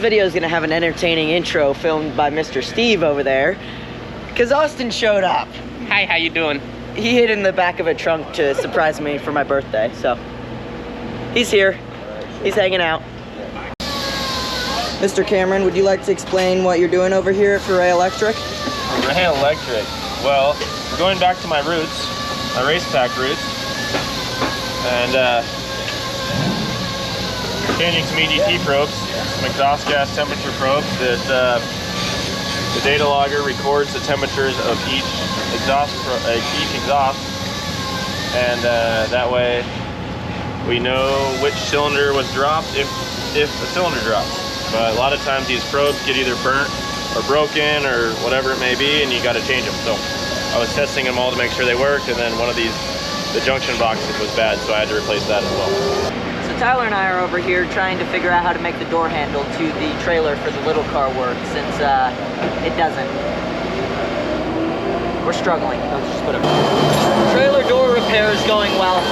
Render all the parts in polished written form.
video is going to have an entertaining intro filmed by Mr. Steve over there, because Austin showed up. Hi, how you doing? He hid in the back of a trunk to surprise me for my birthday, so he's here. He's hanging out. Mr. Cameron, would you like to explain what you're doing over here at Ray Electric? Ray Electric. Well, going back to my roots, my race pack roots, and changing some EDT probes, some exhaust gas temperature probes that the data logger records the temperatures of each exhaust, and that way we know which cylinder was dropped if a cylinder drops. But a lot of times these probes get either burnt or broken or whatever it may be, and you got to change them. So I was testing them all to make sure they worked, and then one of these, the junction boxes was bad, so I had to replace that as well. So Tyler and I are over here trying to figure out how to make the door handle to the trailer for the little car work, since it doesn't. We're struggling. Let's just put it. Trailer door repair is going well.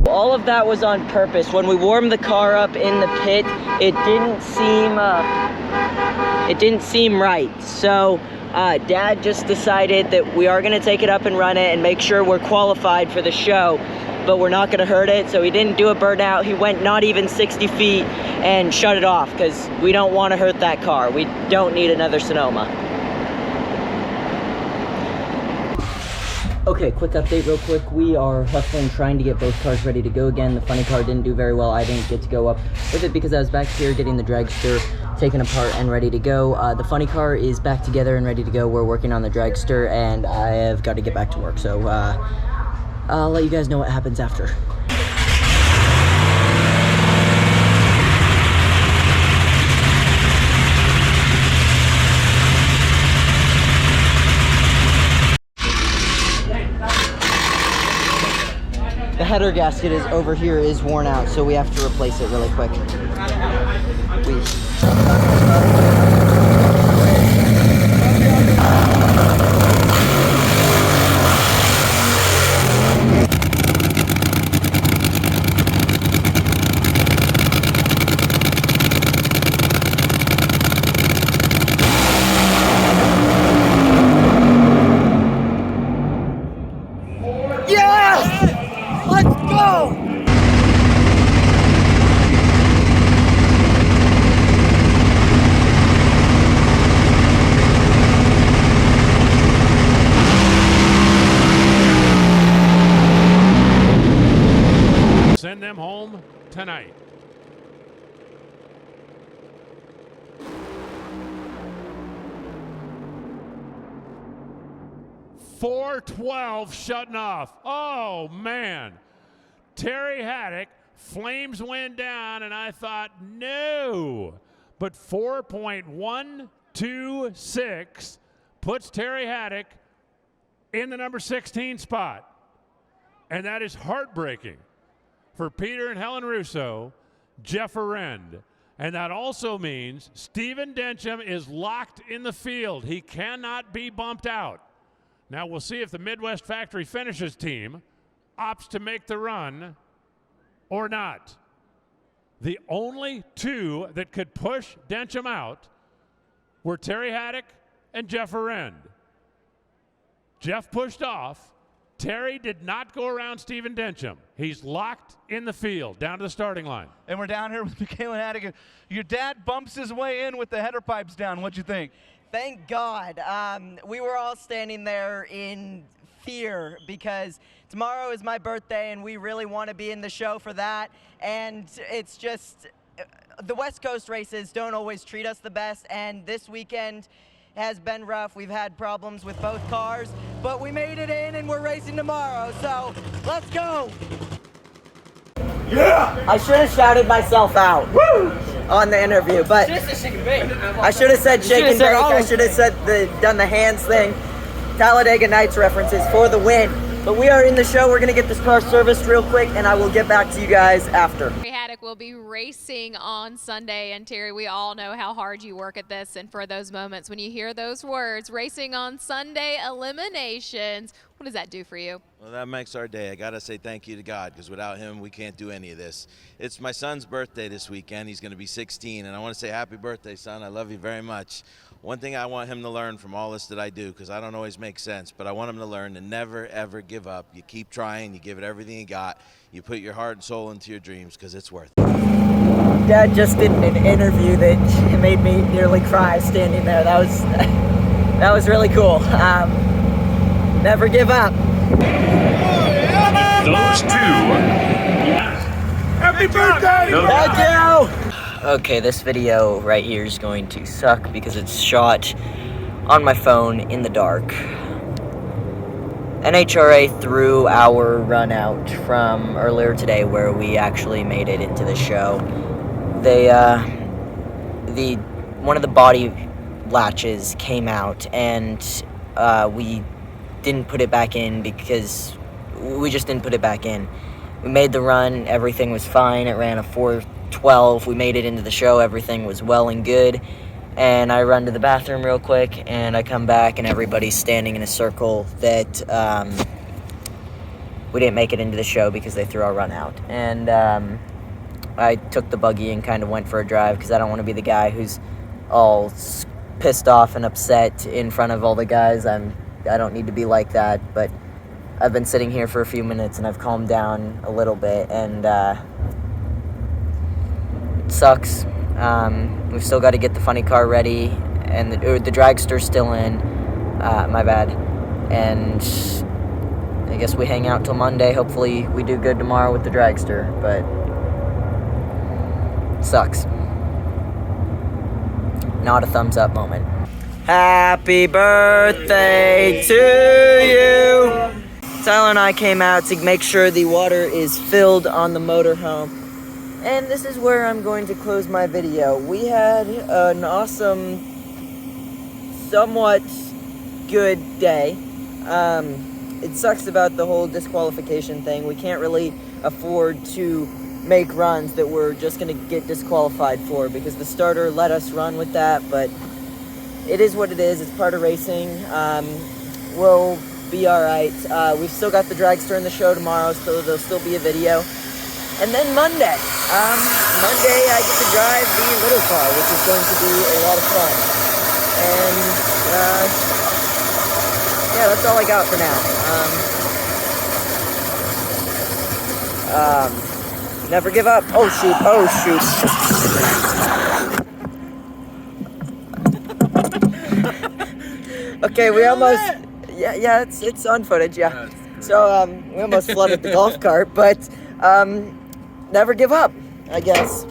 All of that was on purpose. When we warmed the car up in the pit, it didn't seem right. So Dad just decided that we are going to take it up and run it and make sure we're qualified for the show, but we're not going to hurt it. So he didn't do a burnout. He went not even 60 feet and shut it off, because we don't want to hurt that car. We don't need another Sonoma. Okay, quick update real quick. We are hustling, trying to get both cars ready to go again. The funny car didn't do very well. I didn't get to go up with it because I was back here getting the dragster taken apart and ready to go. The funny car is back together and ready to go. We're working on the dragster, and I have got to get back to work. So I'll let you guys know what happens after. The header gasket is over here, is worn out, so we have to replace it really quick. 412 shutting off. Oh, man. Terry Haddock, flames went down, and I thought, no. But 4.126 puts Terry Haddock in the number 16 spot. And that is heartbreaking for Peter and Helen Russo, Jeff Arend. And that also means Stephen Dencham is locked in the field. He cannot be bumped out. Now we'll see if the Midwest Factory Finishes team opts to make the run or not. The only two that could push Dencham out were Terry Haddock and Jeff Arend. Jeff pushed off. Terry did not go around Stephen Dencham. He's locked in the field, down to the starting line. And we're down here with McKailen Haddock. Your dad bumps his way in with the header pipes down. What'd you think? Thank God. We were all standing there in fear because tomorrow is my birthday and we really want to be in the show for that. And it's just, the West Coast races don't always treat us the best, and this weekend has been rough. We've had problems with both cars, but we made it in and we're racing tomorrow, so let's go! Yeah! I should have shouted myself out on the interview, but I should have said shake and bake. I should have said done the hands thing. Talladega Nights references for the win. But we are in the show. We're going to get this car serviced real quick, and I will get back to you guys after. Terry Haddock will be racing on Sunday, and Terry, we all know how hard you work at this, and for those moments when you hear those words, racing on Sunday, eliminations, what does that do for you? Well, that makes our day. I got to say thank you to God, because without him, we can't do any of this. It's my son's birthday this weekend. He's going to be 16, and I want to say happy birthday, son. I love you very much. One thing I want him to learn from all this that I do, because I don't always make sense, but I want him to learn to never, ever give up. You keep trying. You give it everything you got. You put your heart and soul into your dreams, because it's worth it. Dad just did an interview that made me nearly cry standing there. That was really cool. Never give up. Those two. Happy birthday! Thank you! Okay, this video right here is going to suck because it's shot on my phone in the dark. NHRA threw our run out from earlier today where we actually made it into the show. One of the body latches came out, and we didn't put it back in because we just didn't put it back in. We made the run, everything was fine. It ran a 4:12. We made it into the show, everything was well and good. And I run to the bathroom real quick, and I come back, and everybody's standing in a circle that we didn't make it into the show because they threw our run out. And I took the buggy and kind of went for a drive because I don't want to be the guy who's all pissed off and upset in front of all the guys. I don't need to be like that, but I've been sitting here for a few minutes and I've calmed down a little bit, and it sucks. We've still got to get the funny car ready, and the dragster's still in. My bad. And I guess we hang out till Monday. Hopefully we do good tomorrow with the dragster, but it sucks. Not a thumbs up moment. Happy birthday to you! Tyler and I came out to make sure the water is filled on the motorhome. And this is where I'm going to close my video. We had an awesome, somewhat good day. It sucks about the whole disqualification thing. We can't really afford to make runs that we're just going to get disqualified for because the starter let us run with that, but it is what it is. It's part of racing. We'll be alright. We've still got the dragster in the show tomorrow, so there'll still be a video. And then Monday. Monday I get to drive the little car, which is going to be a lot of fun. And, yeah, that's all I got for now. Never give up. Oh, shoot. Okay, we almost... Yeah, it's on footage, yeah. So, we almost flooded the golf cart, but, never give up, I guess.